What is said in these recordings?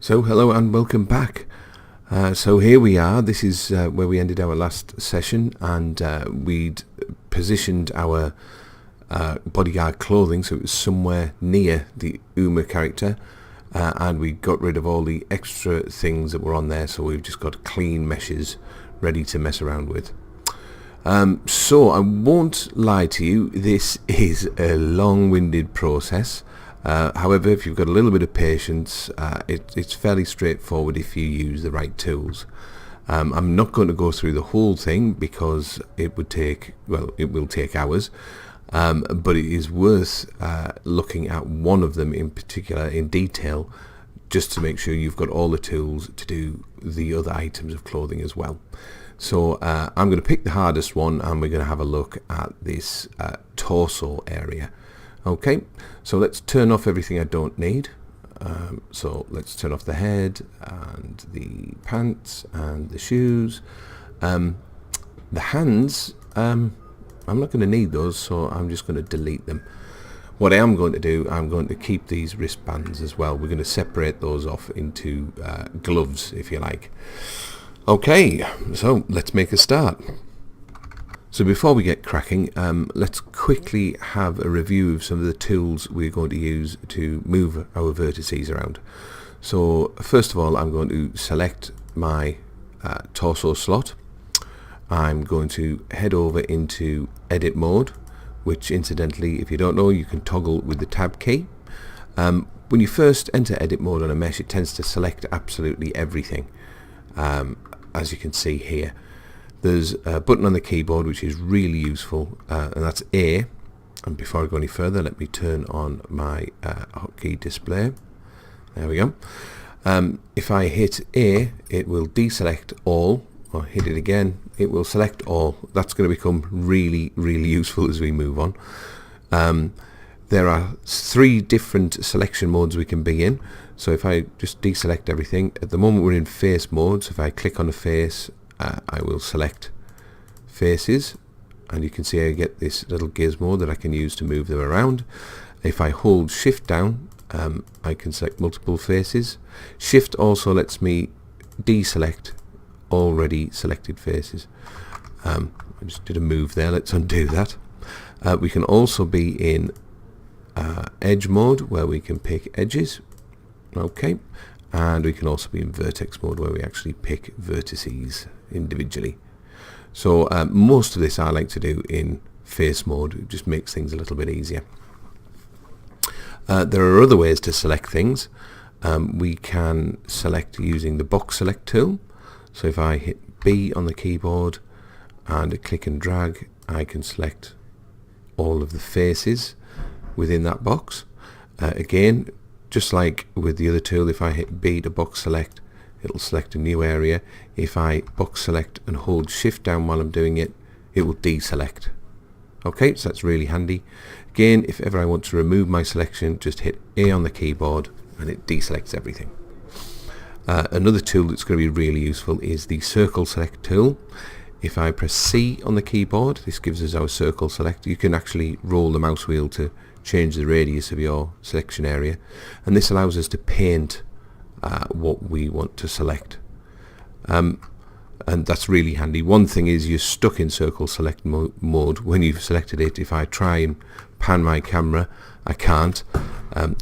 So hello and welcome back. So here we are. This is where we ended our last session, and we'd positioned our bodyguard clothing so it was somewhere near the Uma character, and we got rid of all the extra things that were on there, so we've just got clean meshes ready to mess around with. So I won't lie to you, this is a long-winded process. However, if you've got a little bit of patience, it's fairly straightforward if you use the right tools. I'm not going to go through the whole thing because it will take hours, but it is worth looking at one of them in particular in detail, just to make sure you've got all the tools to do the other items of clothing as well. So I'm going to pick the hardest one, and we're going to have a look at this torso area. Okay, so let's turn off everything I don't need. So let's turn off the head and the pants and the shoes. The hands, I'm not going to need those, so I'm just going to delete them. What I am going to do, I'm going to keep these wristbands as well. We're going to separate those off into gloves, if you like. Okay, so let's make a start. So before we get cracking, let's quickly have a review of some of the tools we're going to use to move our vertices around. So first of all, I'm going to select my torso slot. I'm going to head over into edit mode, which incidentally, if you don't know, you can toggle with the tab key. When you first enter edit mode on a mesh, it tends to select absolutely everything, as you can see here. There's a button on the keyboard which is really useful, and that's A. And before I go any further, let me turn on my hotkey display. There we go. If I hit A, it will deselect all, or hit it again, it will select all. That's going to become really, really useful as we move on. There are 3 different selection modes we can be in. So if I just deselect everything, at the moment we're in face mode, so if I click on the face, I will select faces, and you can see I get this little gizmo that I can use to move them around. If I hold shift down, I can select multiple faces. Shift also lets me deselect already selected faces. I just did a move there, let's undo that. We can also be in edge mode, where we can pick edges. Okay, and we can also be in vertex mode, where we actually pick vertices individually. So most of this I like to do in face mode. It just makes things a little bit easier. There are other ways to select things. We can select using the box select tool. So if I hit B on the keyboard and click and drag, I can select all of the faces within that box. Again, just like with the other tool, if I hit B to box select, it'll select a new area. If I box select and hold shift down while I'm doing it, it will deselect. Okay, so that's really handy. Again, if ever I want to remove my selection, just hit A on the keyboard and it deselects everything. Another tool that's going to be really useful is the circle select tool. If I press C on the keyboard, this gives us our circle select. You can actually roll the mouse wheel to change the radius of your selection area, and this allows us to paint what we want to select, and that's really handy. One thing is you're stuck in circle select mode when you've selected it. If I try and pan my camera, I can't,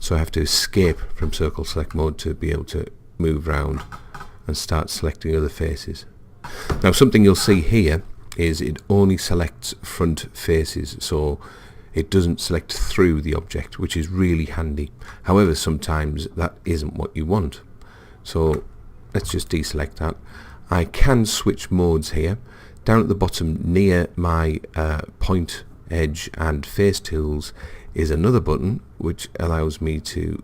so I have to escape from circle select mode to be able to move around and start selecting other faces. Now something you'll see here is it only selects front faces, so it doesn't select through the object, which is really handy. However, sometimes that isn't what you want. So let's just deselect that. I can switch modes here. Down at the bottom near my point, edge and face tools is another button which allows me to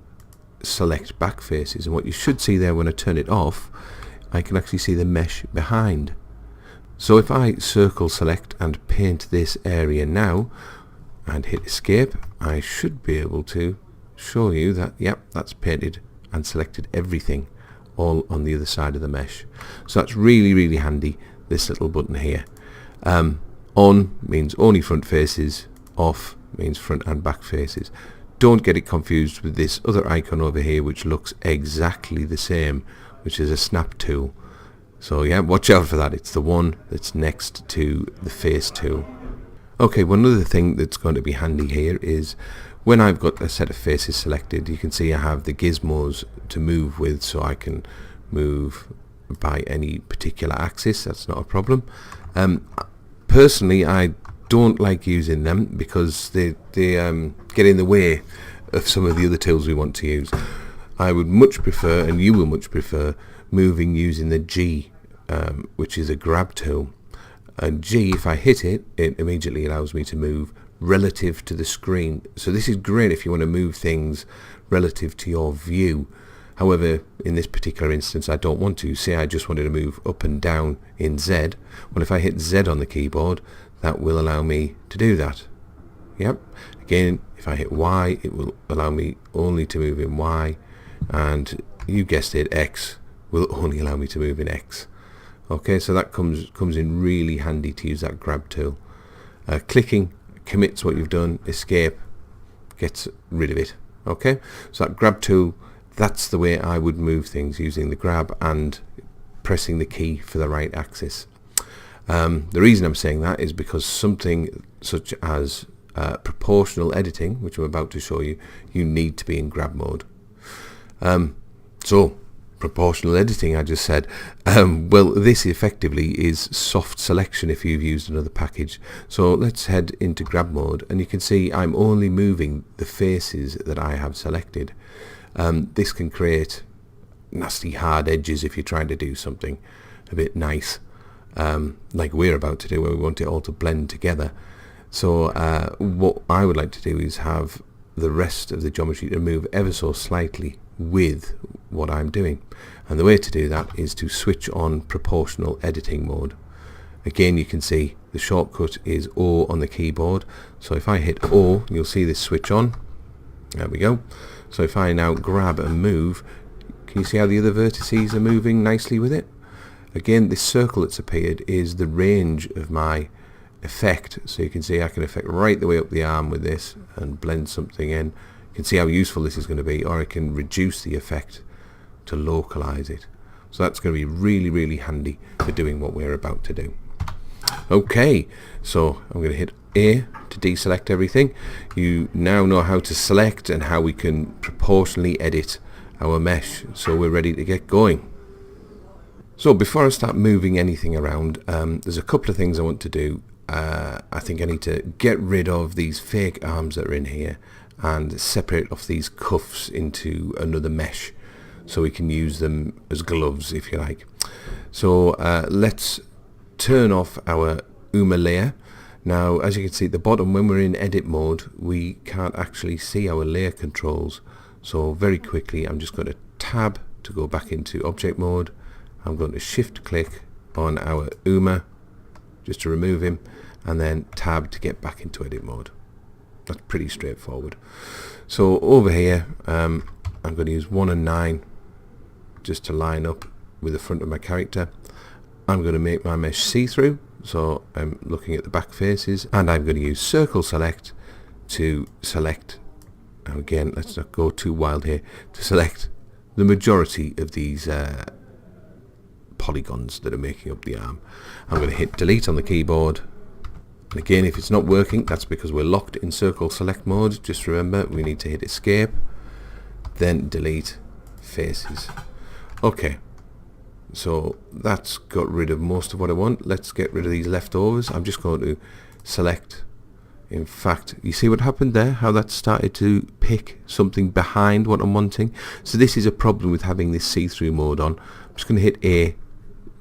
select back faces, and what you should see there when I turn it off, I can actually see the mesh behind. So if I circle select and paint this area now and hit escape, I should be able to show you that, yep, that's painted and selected everything all on the other side of the mesh. So that's really, really handy, this little button here. On means only front faces, off means front and back faces. don't get it confused with this other icon over here, which looks exactly the same, which is a snap tool. So yeah, watch out for that. It's the one that's next to the face tool. Okay, one other thing that's going to be handy here is when I've got a set of faces selected, you can see I have the gizmos to move with, so I can move by any particular axis. That's not a problem. Personally, I don't like using them because they get in the way of some of the other tools we want to use. I would much prefer, and you will much prefer, moving using the G, which is a grab tool. And G, if I hit it, it immediately allows me to move relative to the screen. So this is great if you want to move things relative to your view. However, in this particular instance, I don't want to. Say I just wanted to move up and down in Z. Well, if I hit Z on the keyboard, that will allow me to do that. Yep. Again, if I hit Y, it will allow me only to move in Y. And you guessed it, X will only allow me to move in X. Okay, so that comes in really handy to use that grab tool. Clicking commits what you've done. Escape gets rid of it. Okay, so that grab tool, that's the way I would move things, using the grab and pressing the key for the right axis. The reason I'm saying that is because something such as proportional editing, which I'm about to show you, you need to be in grab mode. So proportional editing, I just said, well, this effectively is soft selection if you've used another package. So let's head into grab mode, and you can see I'm only moving the faces that I have selected. This can create nasty hard edges if you're trying to do something a bit nice, like we're about to do, where we want it all to blend together. So what I would like to do is have the rest of the geometry to move ever so slightly with what I'm doing, and the way to do that is to switch on proportional editing mode. Again, you can see the shortcut is O on the keyboard, so if I hit O, you'll see this switch on. There we go. So if I now grab and move, can you see how the other vertices are moving nicely with it? Again, this circle that's appeared is the range of my effect, so you can see I can affect right the way up the arm with this and blend something in. You can see how useful this is going to be, or I can reduce the effect to localize it. So that's going to be really, really handy for doing what we're about to do. Okay, so I'm going to hit A to deselect everything. You now know how to select and how we can proportionally edit our mesh, so we're ready to get going. So before I start moving anything around, there's a couple of things I want to do. I think I need to get rid of these fake arms that are in here and separate off these cuffs into another mesh so we can use them as gloves, if you like. So let's turn off our UMA layer. Now, as you can see at the bottom, when we're in edit mode, we can't actually see our layer controls. So very quickly, I'm just going to tab to go back into object mode. I'm going to shift click on our UMA just to remove him, and then tab to get back into edit mode. That's pretty straightforward. So over here, I'm going to use 1 and 9 just to line up with the front of my character. I'm going to make my mesh see-through, so I'm looking at the back faces, and I'm going to use circle select to select, again, let's not go too wild here, to select the majority of these polygons that are making up the arm. I'm going to hit delete on the keyboard, and again, if it's not working, that's because we're locked in circle select mode. Just remember, we need to hit escape, then delete faces. Okay, so that's got rid of most of what I want. Let's get rid of these leftovers. I'm just going to select. In fact, you see what happened there, how that started to pick something behind what I'm wanting. So this is a problem with having this see-through mode on. I'm just going to hit A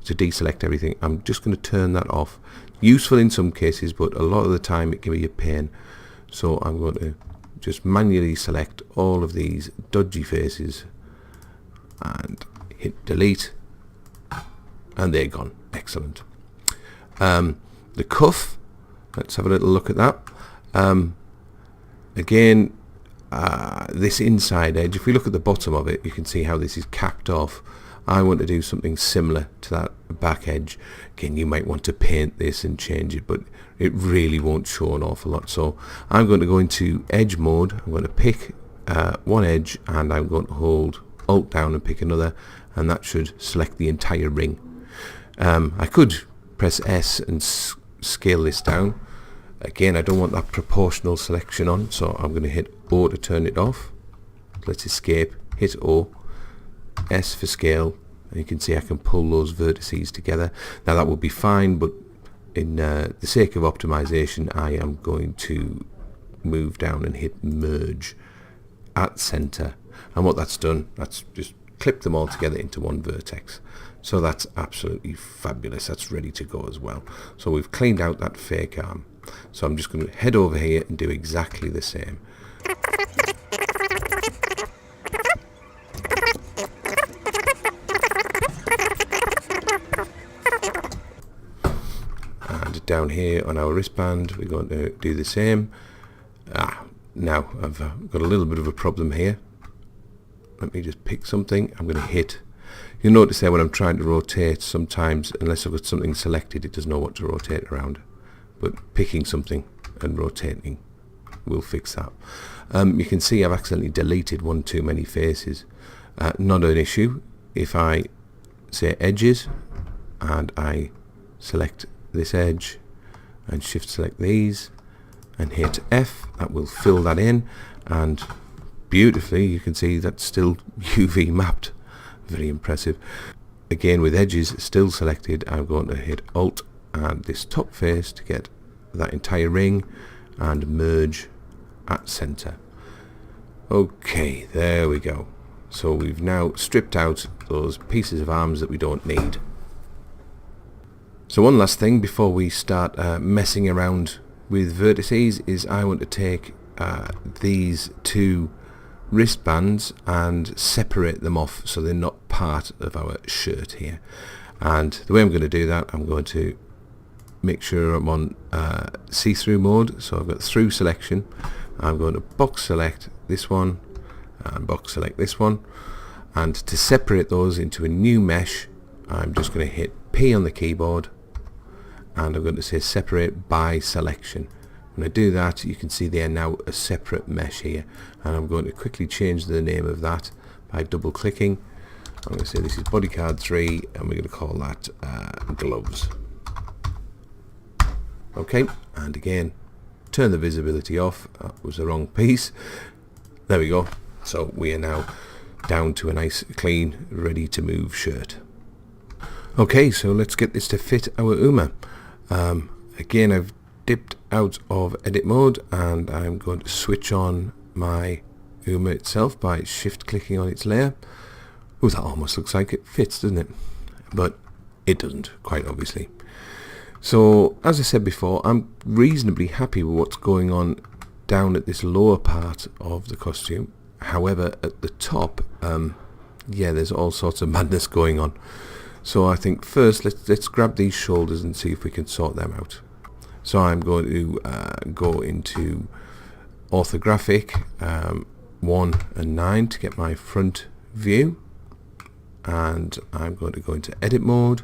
to deselect everything. I'm just going to turn that off. Useful in some cases, but a lot of the time it can be a pain. So I'm going to just manually select all of these dodgy faces and hit delete, and they're gone. Excellent. The cuff, let's have a little look at that. Again, this inside edge, if we look at the bottom of it, you can see how this is capped off. I want to do something similar to that back edge. Again, you might want to paint this and change it, but it really won't show an awful lot. So I'm going to go into edge mode. I'm going to pick one edge, and I'm going to hold Alt down and pick another, and that should select the entire ring. I could press S and scale this down. Again, I don't want that proportional selection on, so I'm going to hit O to turn it off. Let's escape, hit O, S for scale, and you can see I can pull those vertices together. Now that would be fine, but in the sake of optimization, I am going to move down and hit merge at center. And what that's done, that's just clipped them all together into one vertex. So that's absolutely fabulous. That's ready to go as well. So we've cleaned out that fake arm. So I'm just going to head over here and do exactly the same. And down here on our wristband, we're going to do the same. Now I've got a little bit of a problem here. Let me just pick something. I'm going to hit. You'll notice there when I'm trying to rotate, sometimes, unless I've got something selected, it doesn't know what to rotate around. But picking something and rotating will fix that. You can see I've accidentally deleted one too many faces. Not an issue. If I say edges and I select this edge and shift select these and hit F, that will fill that in, and beautifully you can see that's still UV mapped. Very impressive. Again, with edges still selected, I'm going to hit Alt and this top face to get that entire ring and merge at center. Okay, there we go. So we've now stripped out those pieces of arms that we don't need. So one last thing before we start messing around with vertices is I want to take these two wristbands and separate them off so they're not part of our shirt here. And the way I'm going to do that, I'm going to make sure I'm on see-through mode. So I've got through selection. I'm going to box select this one and box select this one, and to separate those into a new mesh, I'm just going to hit P on the keyboard and I'm going to say separate by selection. When I do that, you can see they are now a separate mesh here, and I'm going to quickly change the name of that by double clicking. I'm going to say this is bodycard 3 and we're going to call that gloves. Okay, and again turn the visibility off. That was the wrong piece. There we go. So we are now down to a nice clean ready to move shirt. Okay, so let's get this to fit our Uma. Again, I've dipped out of edit mode and I'm going to switch on my Uma itself by shift clicking on its layer. Oh, that almost looks like it fits, doesn't it? But it doesn't, quite obviously. So as I said before, I'm reasonably happy with what's going on down at this lower part of the costume. However, at the top, yeah, there's all sorts of madness going on. So I think first let's grab these shoulders and see if we can sort them out. So I'm going to go into orthographic 1 and 9 to get my front view, and I'm going to go into edit mode.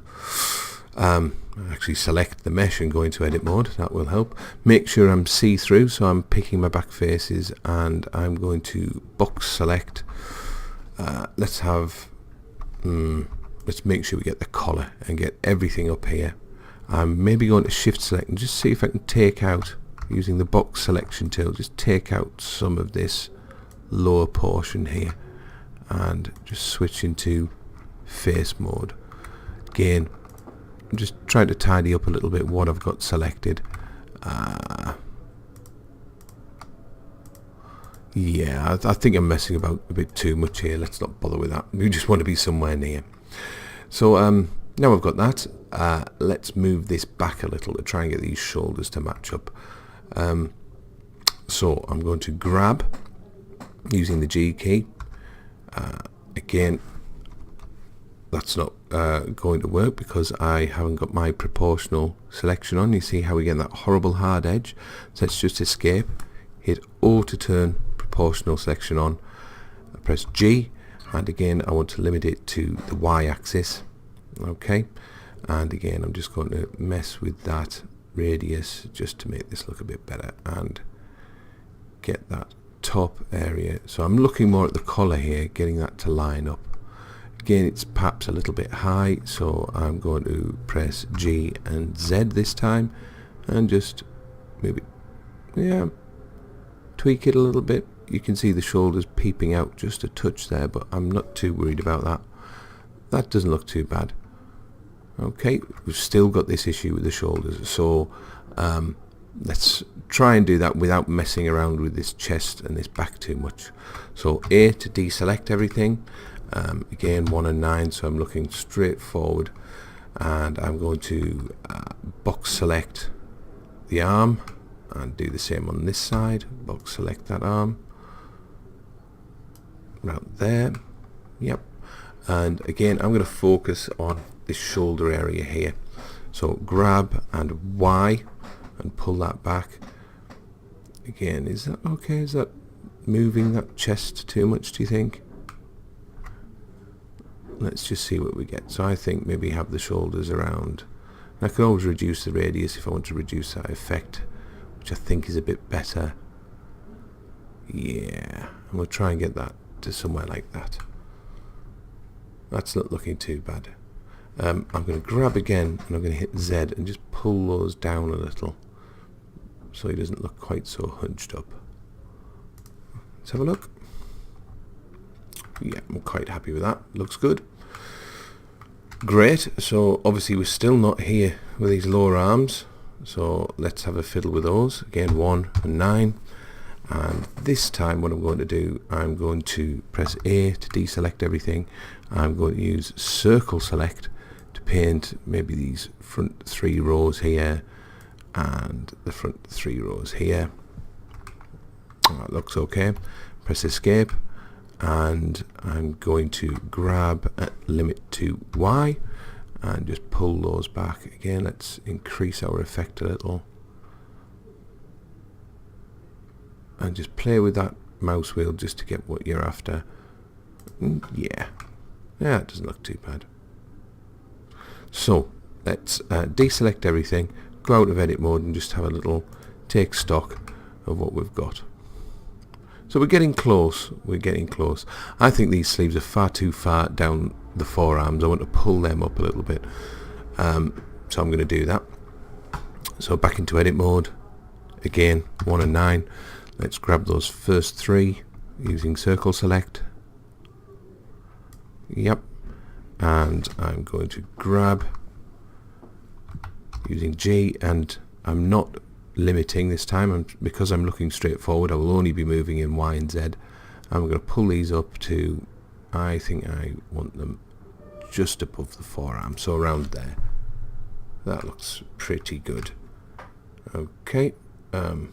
Actually select the mesh and go into edit mode, that will help. Make sure I'm see-through, so I'm picking my back faces and I'm going to box select. Let's make sure we get the collar and get everything up here. I'm maybe going to shift select and just see if I can take out, using the box selection tool, just take out some of this lower portion here and just switch into face mode. Again, I'm just trying to tidy up a little bit what I've got selected. Yeah, I think I'm messing about a bit too much here. Let's not bother with that. We just want to be somewhere near. So now I've got that, let's move this back a little to try and get these shoulders to match up. So I'm going to grab using the G key. Again, that's not going to work because I haven't got my proportional selection on. You see how we get that horrible hard edge? So let's just escape, hit O to turn proportional selection on, press G, and again I want to limit it to the y-axis. Okay, and again I'm just going to mess with that radius just to make this look a bit better and get that top area. So I'm looking more at the collar here, getting that to line up. Again, it's perhaps a little bit high, so I'm going to press G and Z this time and just maybe, yeah, tweak it a little bit. You can see the shoulders peeping out just a touch there, but I'm not too worried about that. That doesn't look too bad. Okay, we've still got this issue with the shoulders, so let's try and do that without messing around with this chest and this back too much. So A to deselect everything. Again 1 and 9, so I'm looking straight forward, and I'm going to box select the arm and do the same on this side. Box select that arm right there. Yep. And again I'm going to focus on this shoulder area here, so grab and Y and pull that back. Again, is that okay? Is that moving that chest too much, do you think? Let's just see what we get. So I think maybe have the shoulders around. I can always reduce the radius if I want to reduce that effect, which I think is a bit better. Yeah, and we'll try and get that to somewhere like that. That's not looking too bad. I'm going to grab again and I'm going to hit Z and just pull those down a little so he doesn't look quite so hunched up. Let's have a look. Yeah, I'm quite happy with that. Looks good. Great. So obviously we're still not here with these lower arms, so let's have a fiddle with those. Again 1 and 9, and this time what I'm going to do, I'm going to press A to deselect everything. I'm going to use circle select to paint maybe these front 3 rows here and the front 3 rows here. That looks okay. Press escape, and I'm going to grab at limit to Y and just pull those back. Again, let's increase our effect a little and just play with that mouse wheel just to get what you're after. Yeah, it doesn't look too bad. So let's deselect everything, go out of edit mode and just have a little take stock of what we've got. So we're getting close, I think these sleeves are far too far down the forearms. I want to pull them up a little bit. So I'm going to do that. So back into edit mode. Again, 1 and 9. Let's grab those first 3 using circle select. Yep. And I'm going to grab using G, and I'm not limiting this time, because I'm looking straight forward. I will only be moving in Y and Z. I'm going to pull these up to, I think I want them just above the forearm, so around there. That looks pretty good. Okay, do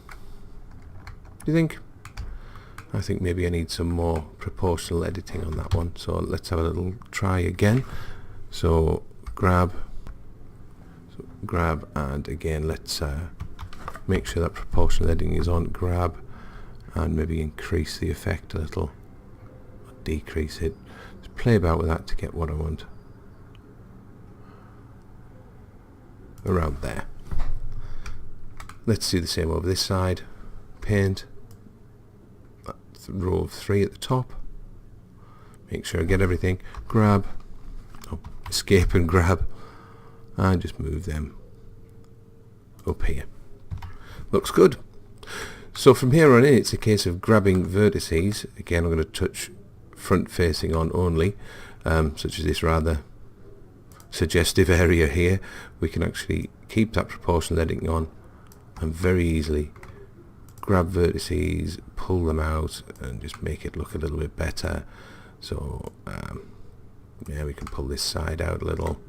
you think? I think maybe I need some more proportional editing on that one, so let's have a little try again. So grab, and again let's make sure that proportional editing is on. Grab and maybe increase the effect a little, or decrease it. Just play about with that to get what I want. Around there. Let's do the same over this side. Paint that row of 3 at the top. Make sure I get everything. Grab, escape and grab, and just move them up here. Looks good. So from here on in, it's a case of grabbing vertices. Again, I'm going to touch front facing on only, such as this rather suggestive area here. We can actually keep that proportional editing on and very easily grab vertices, pull them out, and just make it look a little bit better. So yeah, we can pull this side out a little,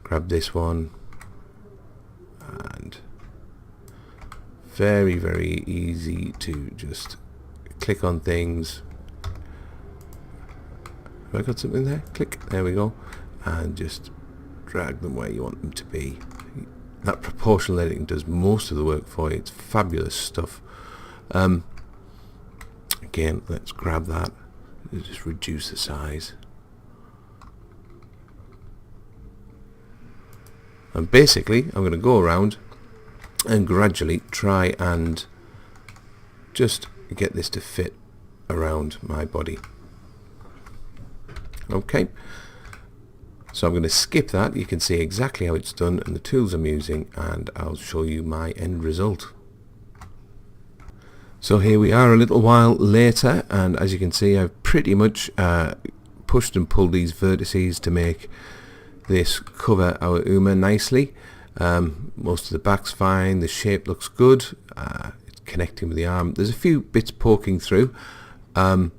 grab this one, and very, very easy to just click on things. Have I got something there? Click, there we go, and just drag them where you want them to be. That proportional editing does most of the work for you. It's fabulous stuff. Again, let's grab that, just reduce the size. And basically I'm going to go around and gradually try and just get this to fit around my body. Okay, so I'm going to skip that. You can see exactly how it's done and the tools I'm using, and I'll show you my end result. So here we are a little while later, and as you can see I've pretty much pushed and pulled these vertices to make this cover our Uma nicely. Most of the back's fine, the shape looks good, it's connecting with the arm. There's a few bits poking through. I'm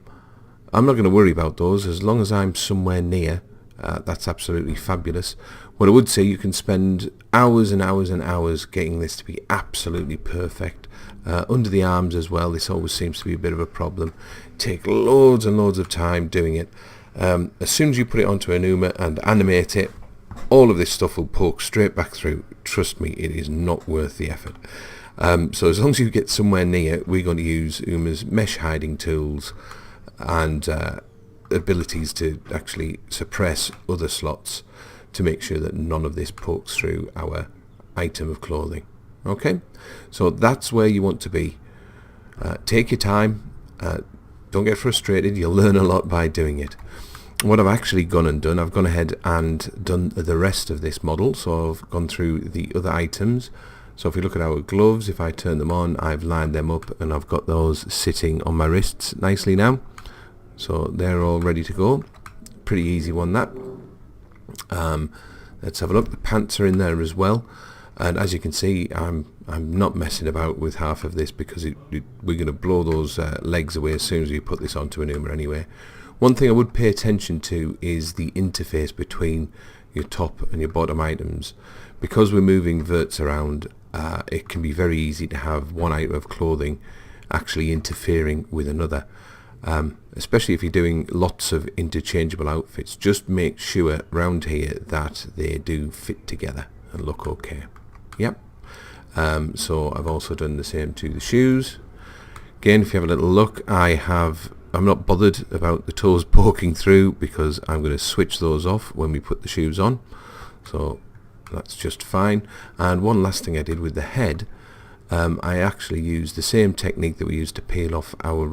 not going to worry about those as long as I'm somewhere near. That's absolutely fabulous. What I would say, you can spend hours and hours and hours getting this to be absolutely perfect. Under the arms as well, this always seems to be a bit of a problem. Take loads and loads of time doing it. As soon as you put it onto an Uma and animate it, all of this stuff will poke straight back through. Trust me, it is not worth the effort. So as long as you get somewhere near, we're going to use Uma's mesh hiding tools and abilities to actually suppress other slots to make sure that none of this pokes through our item of clothing. Okay, so that's where you want to be. Take your time, don't get frustrated, you'll learn a lot by doing it. What I've actually gone and done, I've gone ahead and done the rest of this model, so I've gone through the other items. So if you look at our gloves, if I turn them on, I've lined them up and I've got those sitting on my wrists nicely now. So they're all ready to go. Pretty easy one, that. Let's have a look. The pants are in there as well, and as you can see, I'm not messing about with half of this because we're going to blow those legs away as soon as we put this onto an Uma anyway. One thing I would pay attention to is the interface between your top and your bottom items. Because we're moving verts around, it can be very easy to have one item of clothing actually interfering with another. Especially if you're doing lots of interchangeable outfits, just make sure around here that they do fit together and look okay. Yep. So I've also done the same to the shoes. Again, if you have a little look, I'm not bothered about the toes poking through because I'm going to switch those off when we put the shoes on. So that's just fine. And one last thing I did with the head, I actually used the same technique that we used to peel off our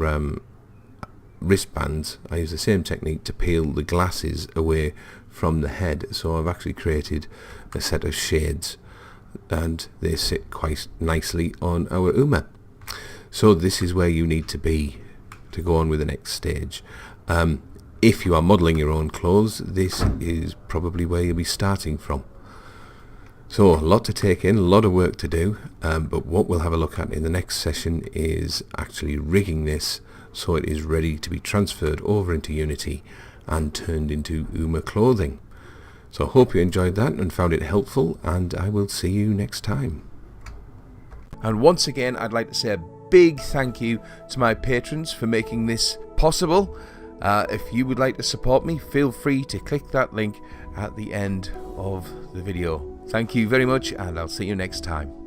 wristbands. I use the same technique to peel the glasses away from the head. So I've actually created a set of shades and they sit quite nicely on our Uma. So this is where you need to be to go on with the next stage. If you are modelling your own clothes, this is probably where you'll be starting from. So a lot to take in, a lot of work to do, but what we'll have a look at in the next session is actually rigging this so it is ready to be transferred over into Unity and turned into Uma clothing. So I hope you enjoyed that and found it helpful, and I will see you next time. And once again, I'd like to say a big thank you to my patrons for making this possible. If you would like to support me, feel free to click that link at the end of the video. Thank you very much, and I'll see you next time.